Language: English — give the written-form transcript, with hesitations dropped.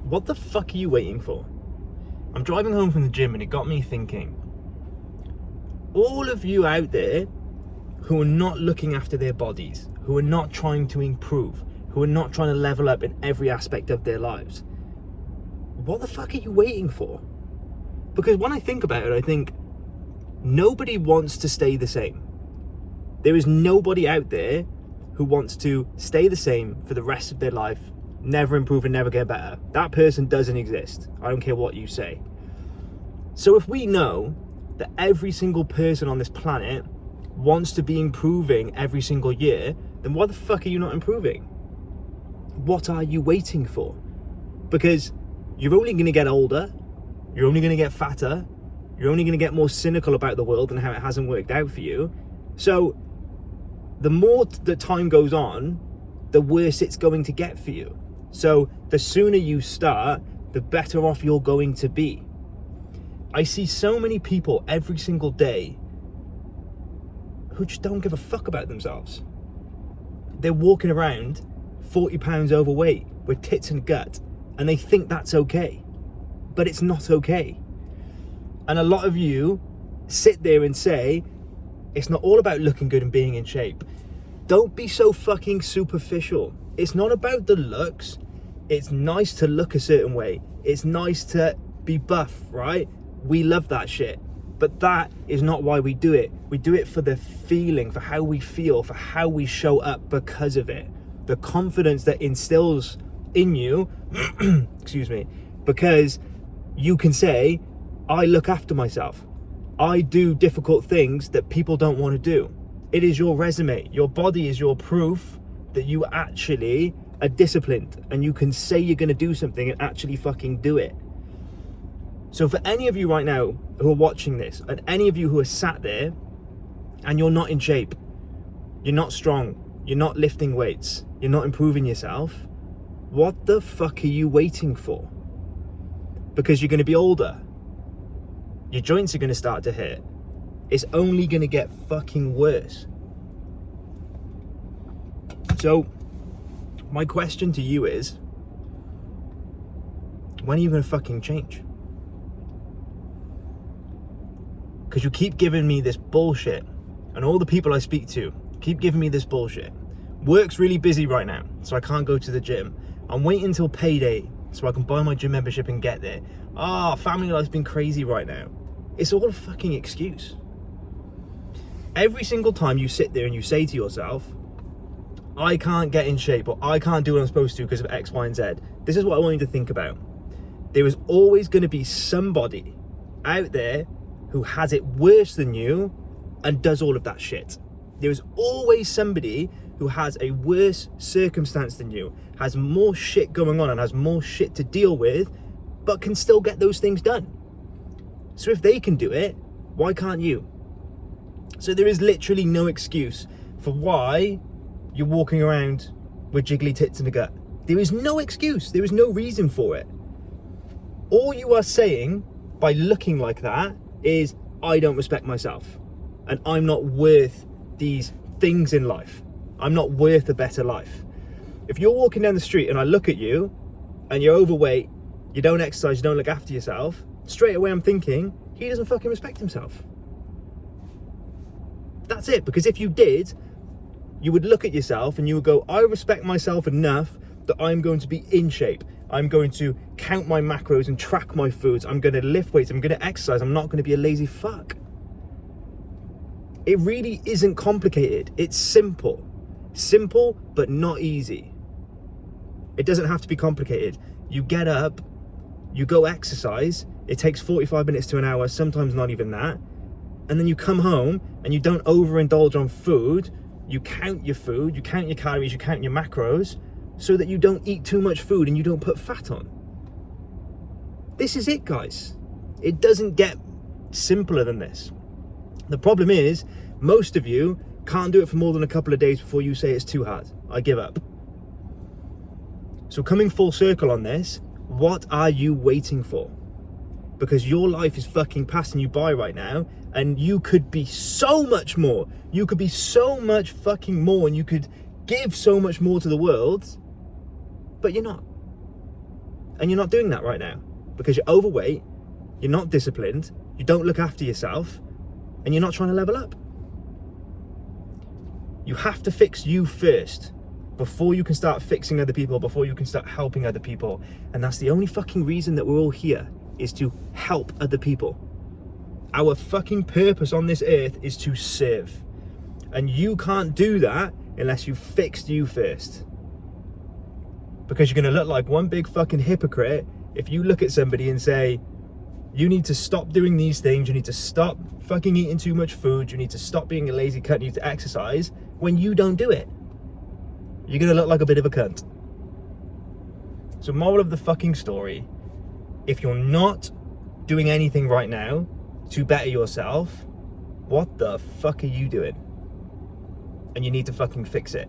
What the fuck are you waiting for? I'm driving home from the gym and it got me thinking. All of you out there who are not looking after their bodies, who are not trying to improve, who are not trying to level up in every aspect of their lives, what the fuck are you waiting for? Because when I think about it, I think nobody wants to stay the same. There is nobody out there who wants to stay the same for the rest of their life, never improve and never get better. That person doesn't exist. I don't care what you say. So if we know that every single person on this planet wants to be improving every single year, then why the fuck are you not improving? What are you waiting for? Because you're only going to get older, you're only going to get fatter, you're only going to get more cynical about the world and how it hasn't worked out for you. So the more the time goes on, the worse it's going to get for you. So the sooner you start, the better off you're going to be. I see so many people every single day who just don't give a fuck about themselves. They're walking around 40 pounds overweight with tits and gut, and they think that's okay. But it's not okay. And a lot of you sit there and say, it's not all about looking good and being in shape. Don't be so fucking superficial. It's not about the looks. It's nice to look a certain way. It's nice to be buff, right? We love that shit. But that is not why we do it. We do it for the feeling, for how we feel, for how we show up because of it. The confidence that instills in you, excuse me, because you can say, I look after myself. I do difficult things that people don't want to do. It is your resume. Your body is your proof that you actually are disciplined and you can say you're going to do something and actually fucking do it. So for any of you right now who are watching this, and any of you who are sat there and you're not in shape, you're not strong, you're not lifting weights, you're not improving yourself, what the fuck are you waiting for? Because you're going to be older. Your joints are going to start to hurt. It's only going to get fucking worse. So, my question to you is, when are you going to fucking change? Because you keep giving me this bullshit, and all the people I speak to keep giving me this bullshit. Work's really busy right now, so I can't go to the gym. I'm waiting until payday so I can buy my gym membership and get there. Family life's been crazy right now. It's all a fucking excuse. Every single time you sit there and you say to yourself, I can't get in shape, or I can't do what I'm supposed to because of X, Y, and Z. This is what I want you to think about. There is always going to be somebody out there who has it worse than you and does all of that shit. There is always somebody who has a worse circumstance than you, has more shit going on and has more shit to deal with, but can still get those things done. So if they can do it, why can't you? So there is literally no excuse for why you're walking around with jiggly tits in the gut. There is no excuse. There is no reason for it. All you are saying by looking like that is, I don't respect myself and I'm not worth these things in life. I'm not worth a better life. If you're walking down the street and I look at you and you're overweight, you don't exercise, you don't look after yourself, straight away I'm thinking, he doesn't fucking respect himself. That's it. Because if you did, you would look at yourself and you would go, I respect myself enough that I'm going to be in shape. I'm going to count my macros and track my foods. I'm going to lift weights. I'm going to exercise. I'm not going to be a lazy fuck. It really isn't complicated. It's simple. Simple, but not easy. It doesn't have to be complicated. You get up, you go exercise. It takes 45 minutes to an hour, sometimes not even that. And then you come home and you don't overindulge on food. You count your food, you count your calories, you count your macros, so that you don't eat too much food and you don't put fat on. This is it, guys. It doesn't get simpler than this. The problem is, most of you can't do it for more than a couple of days before you say it's too hard. I give up. So coming full circle on this, what are you waiting for? Because your life is fucking passing you by right now, and you could be so much more. You could be so much fucking more, and you could give so much more to the world, but you're not. And you're not doing that right now because you're overweight, you're not disciplined, you don't look after yourself, and you're not trying to level up. You have to fix you first before you can start fixing other people, before you can start helping other people. And that's the only fucking reason that we're all here, is to help other people. Our fucking purpose on this earth is to serve. And you can't do that unless you fixed you first. Because you're going to look like one big fucking hypocrite if you look at somebody and say, you need to stop doing these things, you need to stop fucking eating too much food, you need to stop being a lazy cunt, you need to exercise, when you don't do it. You're going to look like a bit of a cunt. So moral of the fucking story, if you're not doing anything right now to better yourself, what the fuck are you doing? And you need to fucking fix it.